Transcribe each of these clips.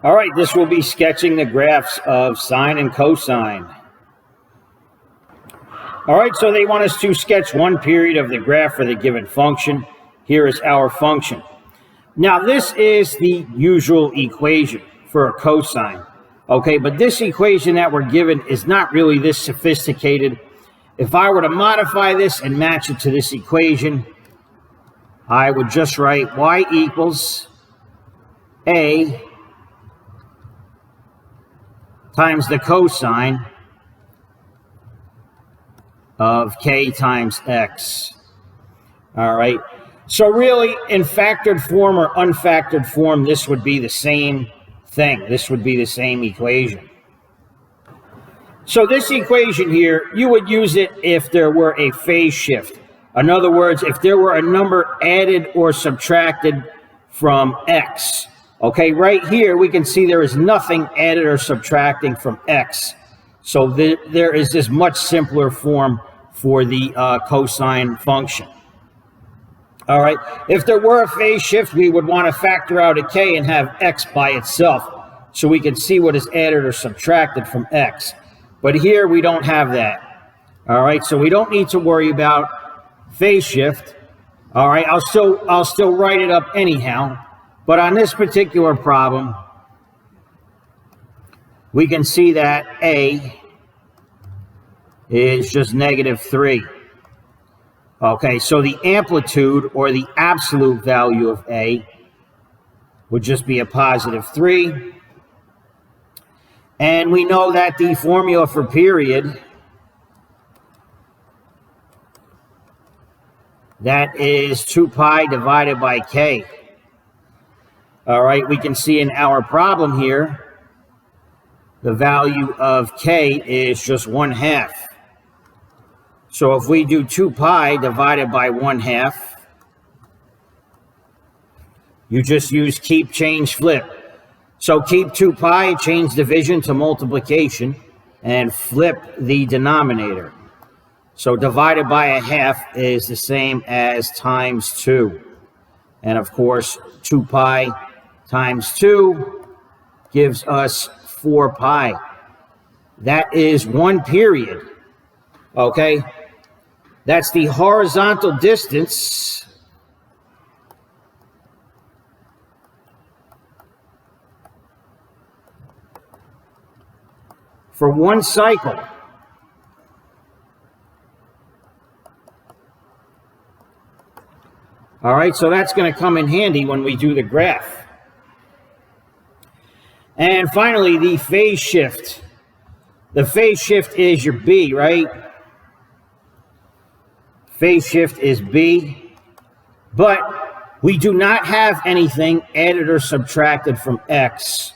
All right, this will be sketching the graphs of sine and cosine. All right, so they want us to sketch one period of the graph for the given function. Here is our function. Now, this is the usual equation for a cosine. Okay, but this equation that we're given is not really this sophisticated. If I were to modify this and match it to this equation, I would just write y equals a times the cosine of k times x. All right. So really, in factored form or unfactored form, this would be the same thing. This would be the same equation. So this equation here, you would use it if there were a phase shift. In other words, if there were a number added or subtracted from x. Okay, right here we can see there is nothing added or subtracting from x. So there is this much simpler form for the cosine function. All right, if there were a phase shift, we would want to factor out a k and have x by itself so we can see what is added or subtracted from x. But here we don't have that. All right, so we don't need to worry about phase shift. All right, I'll still write it up anyhow. But on this particular problem, we can see that a is just -3. Okay, so the amplitude or the absolute value of a would just be a +3. And we know that the formula for period, that is 2 pi divided by k. All right, we can see in our problem here, the value of k is just 1/2. So if we do 2 pi divided by 1/2, you just use keep, change, flip. So keep 2 pi, change division to multiplication, and flip the denominator. So divided by 1/2 is the same as times 2. And of course, 2 pi times 2 gives us 4 pi. That is one period. Okay? That's the horizontal distance for one cycle. All right, so that's going to come in handy when we do the graph. And finally, the phase shift. The phase shift is your B, right? Phase shift is B, but we do not have anything added or subtracted from x.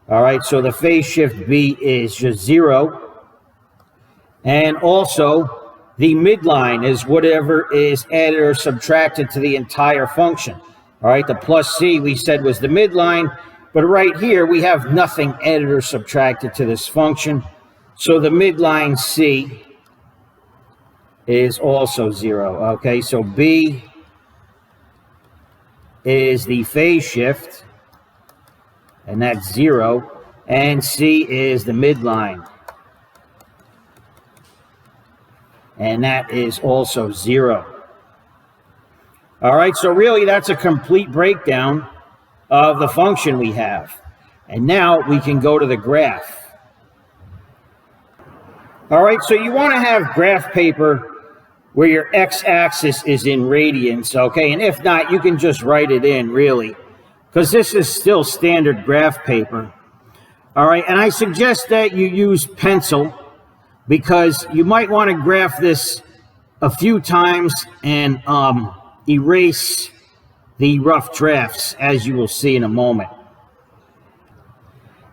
All right, so the phase shift B is just 0. And also, the midline is whatever is added or subtracted to the entire function. All right, the plus c we said was the midline, but right here we have nothing added or subtracted to this function. So the midline c is also 0. Okay, so B is the phase shift, and that's 0, and C is the midline, and that is also 0. All right, so really that's a complete breakdown of the function we have. And now we can go to the graph. All right, so you want to have graph paper where your x-axis is in radians, okay? And if not, you can just write it in, really, because this is still standard graph paper. All right, and I suggest that you use pencil because you might want to graph this a few times and erase the rough drafts, as you will see in a moment.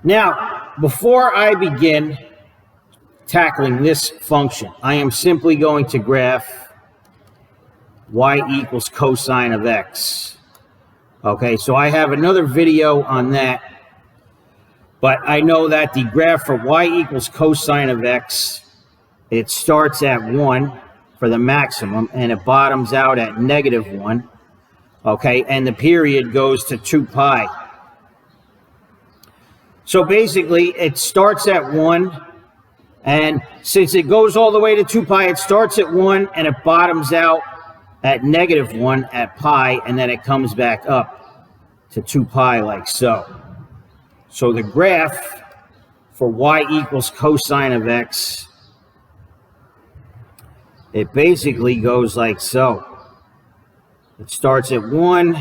Now, before I begin tackling this function, I am simply going to graph y equals cosine of x. Okay, so I have another video on that, but I know that the graph for y equals cosine of x, it starts at 1 for the maximum, and it bottoms out at -1. Okay, and the period goes to 2 pi. So basically, it starts at 1, and since it goes all the way to 2 pi, it starts at 1, and it bottoms out at -1 at pi, and then it comes back up to 2 pi like so. So the graph for y equals cosine of x, it basically goes like so. It starts at 1,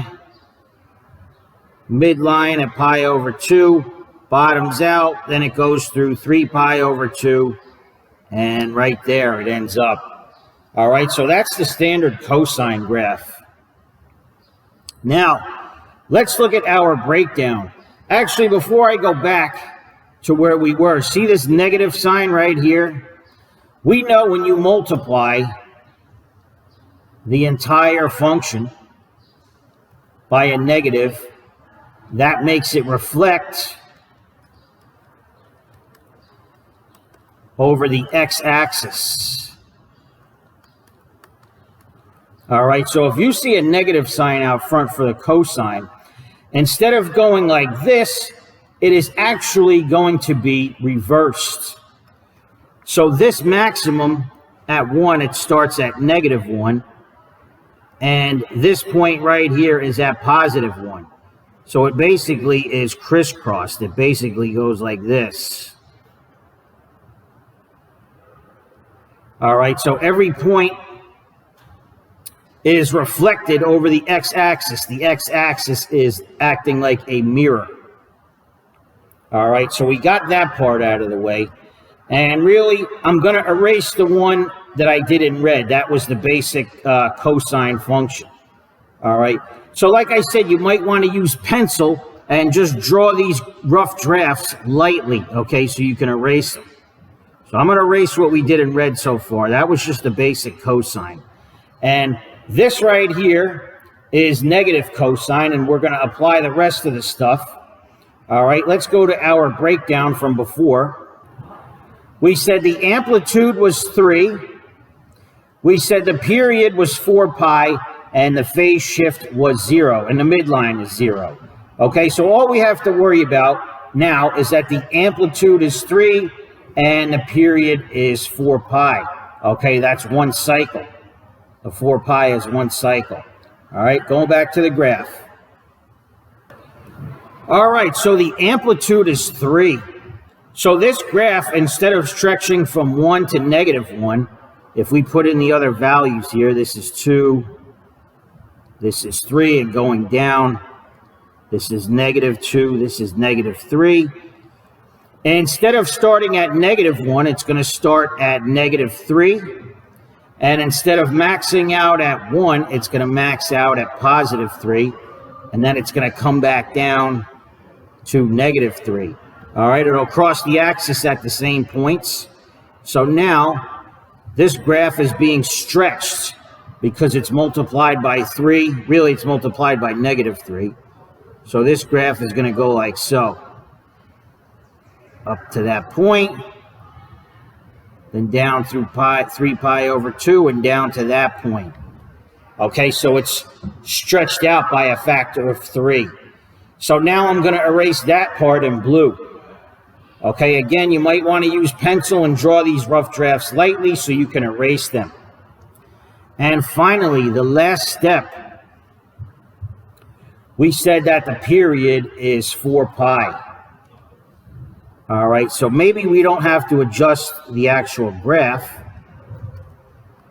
midline at pi over 2, bottoms out, then it goes through 3 pi over 2, and right there it ends up. All right, so that's the standard cosine graph. Now, let's look at our breakdown. Actually, before I go back to where we were, see this negative sign right here? We know when you multiply the entire function by a negative, that makes it reflect over the x-axis. All right, so if you see a negative sign out front for the cosine, instead of going like this, it is actually going to be reversed. So this maximum at 1, it starts at -1, and this point right here is at +1. So it basically is crisscrossed. It basically goes like this. All right, so every point is reflected over the x-axis. The x-axis is acting like a mirror. All right, so we got that part out of the way. And really, I'm going to erase the one that I did in red. That was the basic cosine function. All right, so like I said, you might want to use pencil and just draw these rough drafts lightly, okay, so you can erase them. So I'm going to erase what we did in red so far. That was just the basic cosine. And this right here is negative cosine, and we're going to apply the rest of the stuff. All right, let's go to our breakdown from before. We said the amplitude was 3. We said the period was 4 pi, and the phase shift was 0, and the midline is 0. Okay, so all we have to worry about now is that the amplitude is 3, and the period is 4 pi. Okay, that's one cycle. The 4 pi is one cycle. All right, going back to the graph. All right, so the amplitude is 3. So this graph, instead of stretching from 1 to -1, if we put in the other values here, this is 2, this is 3, and going down, this is -2, this is -3. And instead of starting at -1, it's going to start at -3. And instead of maxing out at 1, it's going to max out at +3. And then it's going to come back down to -3. All right, it'll cross the axis at the same points. So now this graph is being stretched because it's multiplied by 3. Really, it's multiplied by -3. So this graph is going to go like so. Up to that point, then down through 3 pi over 2, and down to that point. Okay, so it's stretched out by a factor of 3. So now I'm going to erase that part in blue. Okay, again, you might want to use pencil and draw these rough drafts lightly so you can erase them. And finally, the last step, we said that the period is 4 pi. All right, so maybe we don't have to adjust the actual graph.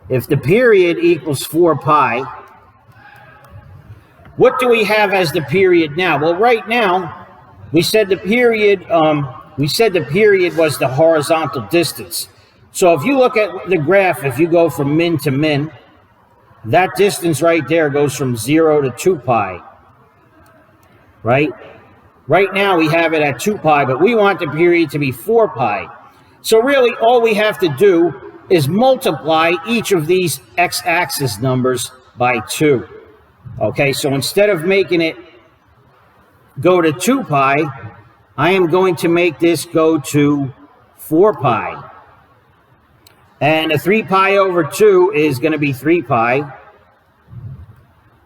If the period equals 4 pi, what do we have as the period now? Well, right now, we said the period was the horizontal distance. So if you look at the graph, if you go from min to min, that distance right there goes from 0 to 2 pi, right? Right now we have it at 2 pi, but we want the period to be 4 pi. So really all we have to do is multiply each of these x-axis numbers by 2. Okay, so instead of making it go to 2 pi, I am going to make this go to 4 pi. And the 3 pi over 2 is going to be 3 pi.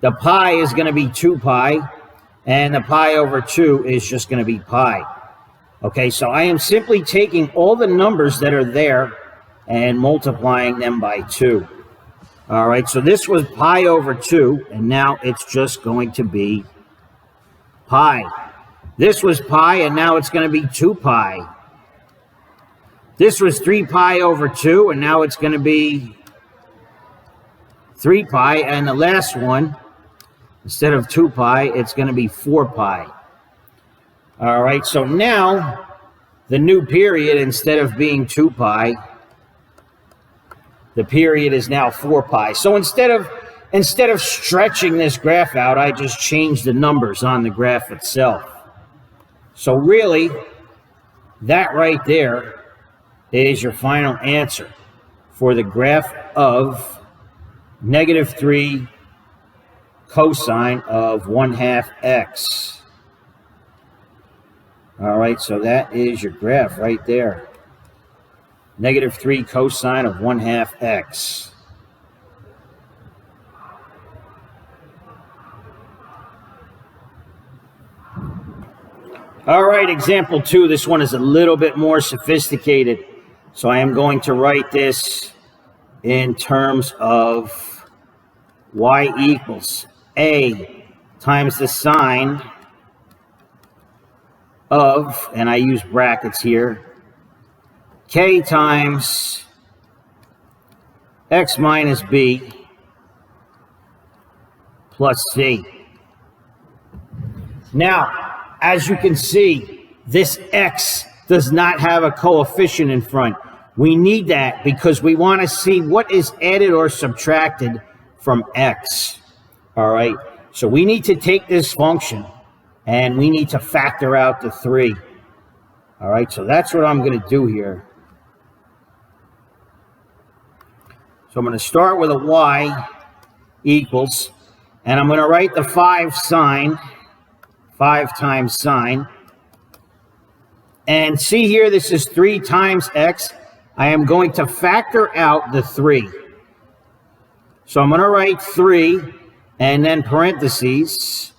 The pi is going to be 2 pi. And the pi over 2 is just going to be pi. Okay, so I am simply taking all the numbers that are there and multiplying them by 2. All right, so this was pi over 2, and now it's just going to be pi. This was pi, and now it's going to be 2 pi. This was 3 pi over 2, and now it's going to be 3 pi. And the last one, instead of 2 pi, it's going to be 4 pi. All right, so now the new period, instead of being 2 pi, the period is now 4 pi. So instead of stretching this graph out, I just changed the numbers on the graph itself. So really, that right there is your final answer for the graph of -3 cosine of 1/2 x. All right, so that is your graph right there. -3 cosine of 1/2 x. All right, example 2. This one is a little bit more sophisticated. So I am going to write this in terms of y equals a times the sine of, and I use brackets here, k times x minus b plus c. Now, as you can see, this x does not have a coefficient in front. We need that because we want to see what is added or subtracted from x. All right, so we need to take this function and we need to factor out the 3. All right, so that's what I'm going to do here. So I'm going to start with a y equals, and I'm going to write the 5 sine, 5 times sine. And see here, this is 3 times x. I am going to factor out the 3. So I'm going to write 3, and then parentheses,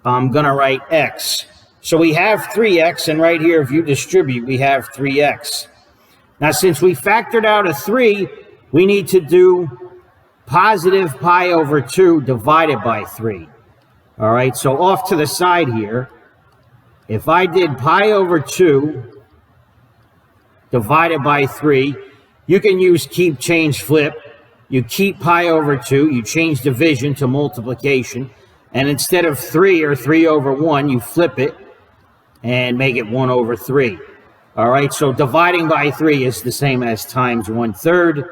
I'm going to write x. So we have 3x, and right here, if you distribute, we have 3x. Now, since we factored out a 3, we need to do positive pi over 2 divided by 3. All right, so off to the side here, if I did pi over 2 divided by 3, you can use keep, change, flip. You keep pi over 2, you change division to multiplication, and instead of 3 or 3 over 1, you flip it and make it 1 over 3. All right, so dividing by 3 is the same as times 1/3.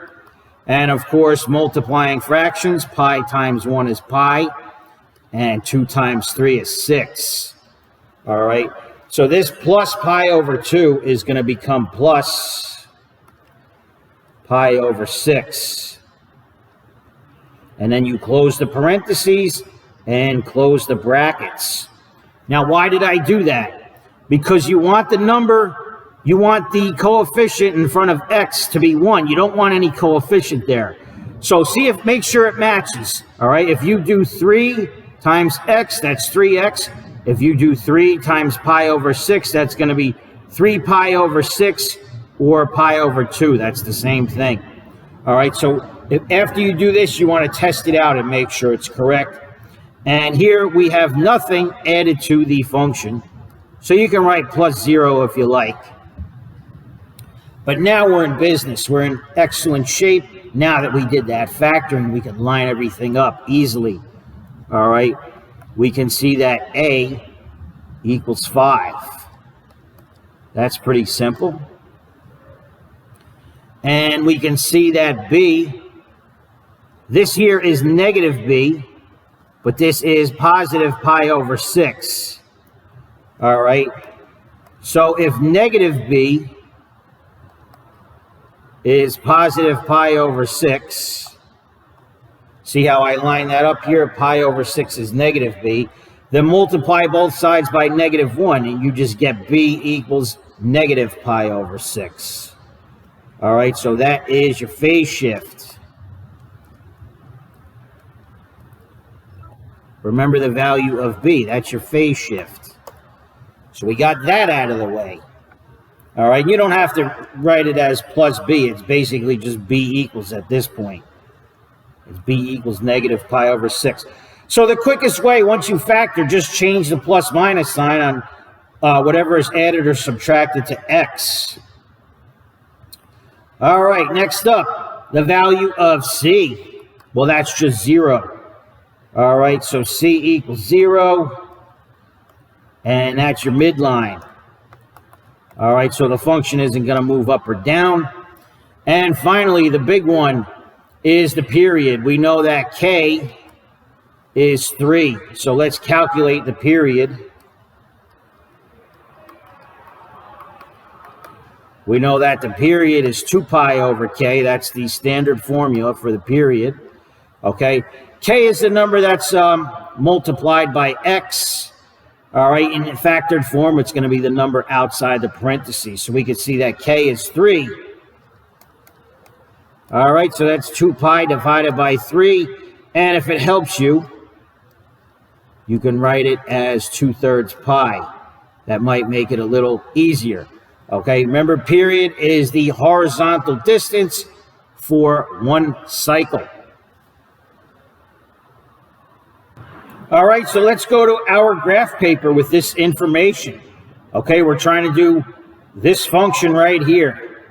And of course, multiplying fractions, pi times 1 is pi, and 2 times 3 is 6. All right, so this plus pi over 2 is going to become plus pi over 6. And then you close the parentheses and close the brackets. Now, why did I do that? Because you want the number, you want the coefficient in front of x to be 1. You don't want any coefficient there. So make sure it matches. All right, if you do 3 times x, that's 3x. If you do 3 times pi over 6, that's going to be 3 pi over 6 or pi over 2. That's the same thing. All right, so after you do this, you want to test it out and make sure it's correct. And here we have nothing added to the function. So you can write plus 0 if you like. But now we're in business. We're in excellent shape. Now that we did that factoring, we can line everything up easily. All right, we can see that a equals 5. That's pretty simple. And we can see that b, this here is negative b, but this is positive pi over 6. All right, so if negative b is positive pi over 6, see how I line that up here? Pi over 6 is negative b. Then multiply both sides by -1, and you just get b equals negative pi over 6. All right, so that is your phase shift. Remember the value of b, that's your phase shift. So we got that out of the way. All right, you don't have to write it as plus b. It's basically just b equals at this point. It's b equals negative pi over 6. So the quickest way, once you factor, just change the plus minus sign on whatever is added or subtracted to x. All right, next up, the value of c. Well, that's just 0. All right, so c equals 0, and that's your midline. All right, so the function isn't going to move up or down. And finally, the big one is the period. We know that k is 3. So let's calculate the period. We know that the period is 2 pi over k. That's the standard formula for the period. Okay, k is the number that's multiplied by x. All right, in factored form, it's going to be the number outside the parentheses. So we can see that k is 3. All right, so that's 2 pi divided by 3. And if it helps you, you can write it as 2/3 pi. That might make it a little easier. Okay, remember, period is the horizontal distance for one cycle. All right, so let's go to our graph paper with this information. Okay, we're trying to do this function right here.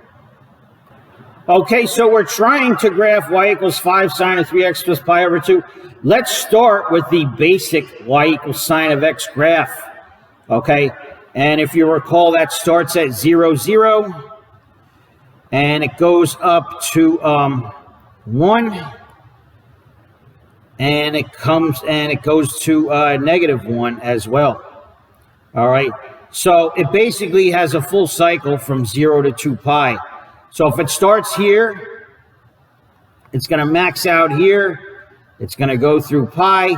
Okay, so we're trying to graph y equals 5 sine of 3x plus pi over 2. Let's start with the basic y equals sine of x graph. Okay, and if you recall, that starts at 0, 0, and it goes up to 1. And it goes to -1 as well. All right, so it basically has a full cycle from 0 to 2 pi. So if it starts here, it's going to max out here, it's going to go through pi,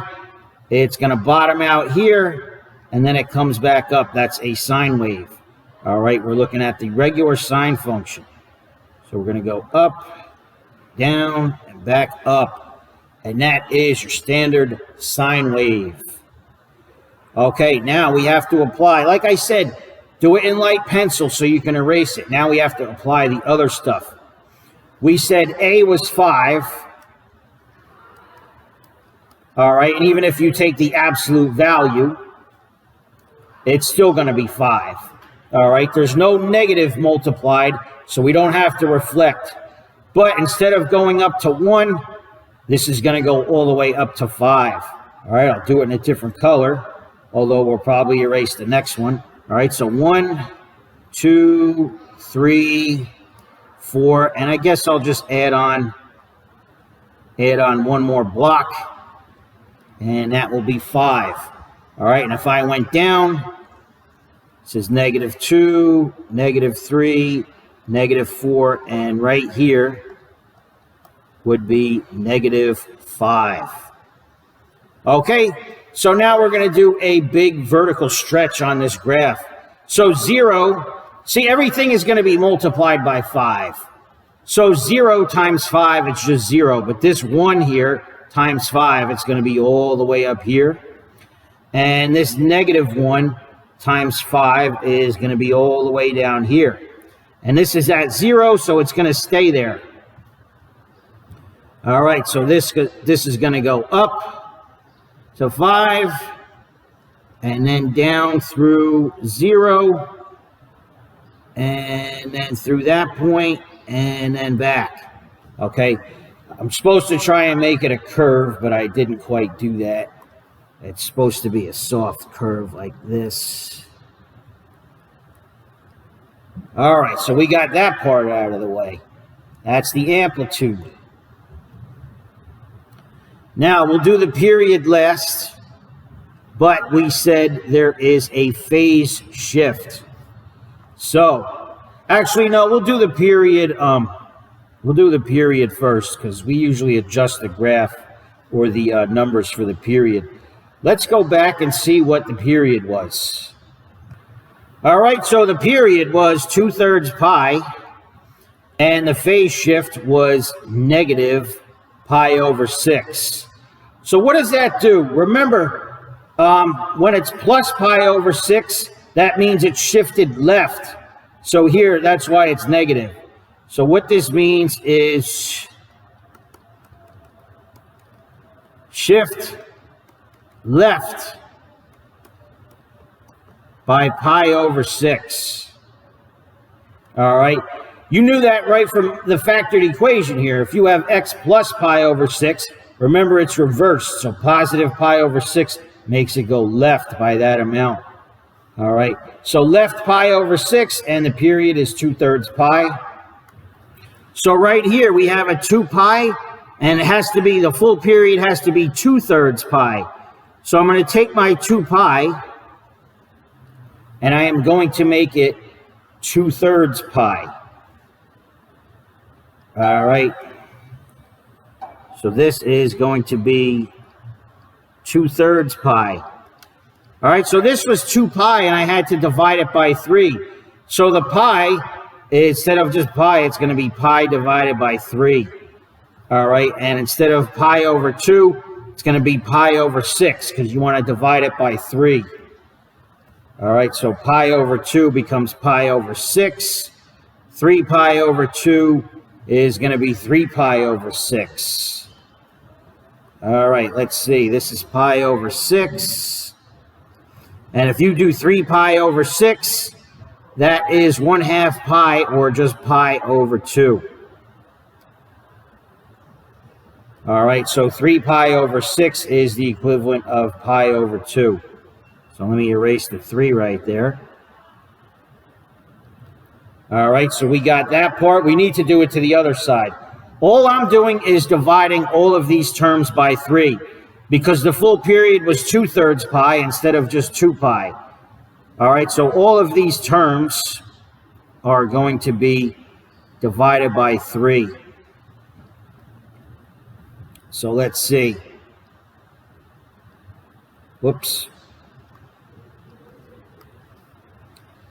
it's going to bottom out here, and then it comes back up. That's a sine wave. All right, we're looking at the regular sine function. So we're going to go up, down, and back up. And that is your standard sine wave. Okay, now we have to apply. Like I said, do it in light pencil so you can erase it. Now we have to apply the other stuff. We said a was 5. All right, and even if you take the absolute value, it's still going to be 5. All right, there's no negative multiplied, so we don't have to reflect. But instead of going up to 1, this is going to go all the way up to 5. All right, I'll do it in a different color, although we'll probably erase the next one. All right, so 1, 2, 3, 4, and I guess I'll just add on one more block, and that will be 5. All right, and if I went down, it says -2, -3, -4, and right here would be -5. Okay, so now we're going to do a big vertical stretch on this graph. So 0, see, everything is going to be multiplied by 5. So 0 times 5, it's just 0. But this 1 here times 5, it's going to be all the way up here. And this -1 times 5 is going to be all the way down here. And this is at 0, so it's going to stay there. All right, so this is going to go up to 5, and then down through 0, and then through that point, and then back. Okay, I'm supposed to try and make it a curve, but I didn't quite do that. It's supposed to be a soft curve like this. All right, so we got that part out of the way. That's the amplitude. Now, we'll do the period last, but we said there is a phase shift. So, actually, no, we'll do the period. We'll do the period first because we usually adjust the graph or the numbers for the period. Let's go back and see what the period was. All right, so the period was 2/3 pi, and the phase shift was negative pi over 6. So what does that do? Remember, when it's plus pi over 6, that means it shifted left. So here, that's why it's negative. So what this means is shift left by pi over 6. All right. You knew that right from the factored equation here. If you have x plus pi over 6, remember it's reversed. So positive pi over 6 makes it go left by that amount. All right. So left pi over 6, and the period is 2/3 pi. So right here we have a 2 pi, and it has to be, the full period has to be 2/3 pi. So I'm going to take my 2 pi, and I am going to make it 2/3 pi. All right. So this is going to be 2/3 pi. All right, so this was 2 pi, and I had to divide it by 3. So the pi, instead of just pi, it's going to be pi divided by 3. All right, and instead of pi over 2, it's going to be pi over 6, because you want to divide it by 3. All right, so pi over 2 becomes pi over 6. 3 pi over 2 is going to be 3 pi over 6. All right, let's see. This is pi over 6. And if you do 3 pi over 6, that is 1/2 pi, or just pi over 2. All right, so 3 pi over 6 is the equivalent of pi over 2. So let me erase the 3 right there. All right, so we got that part. We need to do it to the other side. All I'm doing is dividing all of these terms by 3, because the full period was 2/3 pi instead of just 2 pi. All right, so all of these terms are going to be divided by 3. So let's see. Whoops.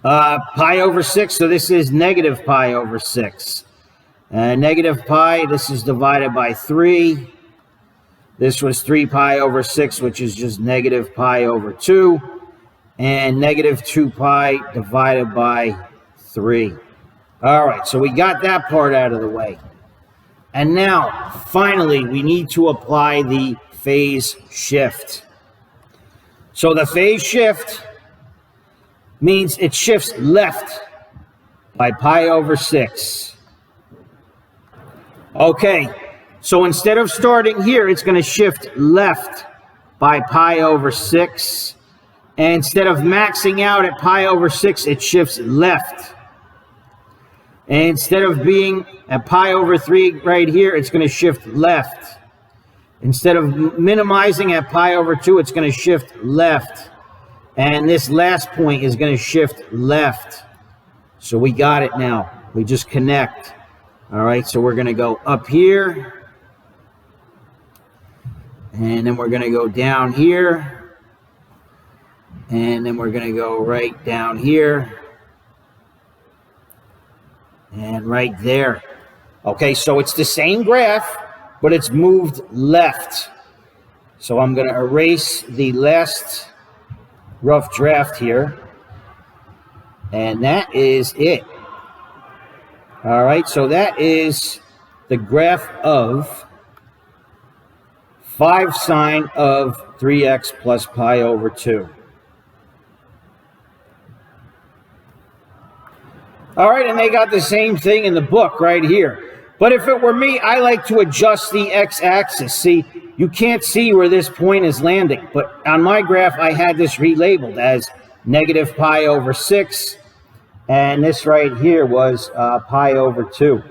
Pi over 6, so this is negative pi over 6. Negative pi, this is divided by 3. This was 3 pi over 6, which is just negative pi over 2. And negative 2 pi divided by 3. All right, so we got that part out of the way. And now, finally, we need to apply the phase shift. So the phase shift means it shifts left by pi over 6. Okay, so instead of starting here, it's going to shift left by pi over 6. And instead of maxing out at pi over 6, it shifts left. And instead of being at pi over 3 right here, it's going to shift left. Instead of minimizing at pi over 2, it's going to shift left. And this last point is going to shift left. So we got it now. We just connect. All right, so we're going to go up here. And then we're going to go down here. And then we're going to go right down here. And right there. Okay, so it's the same graph, but it's moved left. So I'm going to erase the last rough draft here. And that is it. All right, so that is the graph of 5 sine of 3x plus pi over 2. All right, and they got the same thing in the book right here. But if it were me, I like to adjust the x-axis. See, you can't see where this point is landing. But on my graph, I had this relabeled as negative pi over 6. And this right here was pi over 2.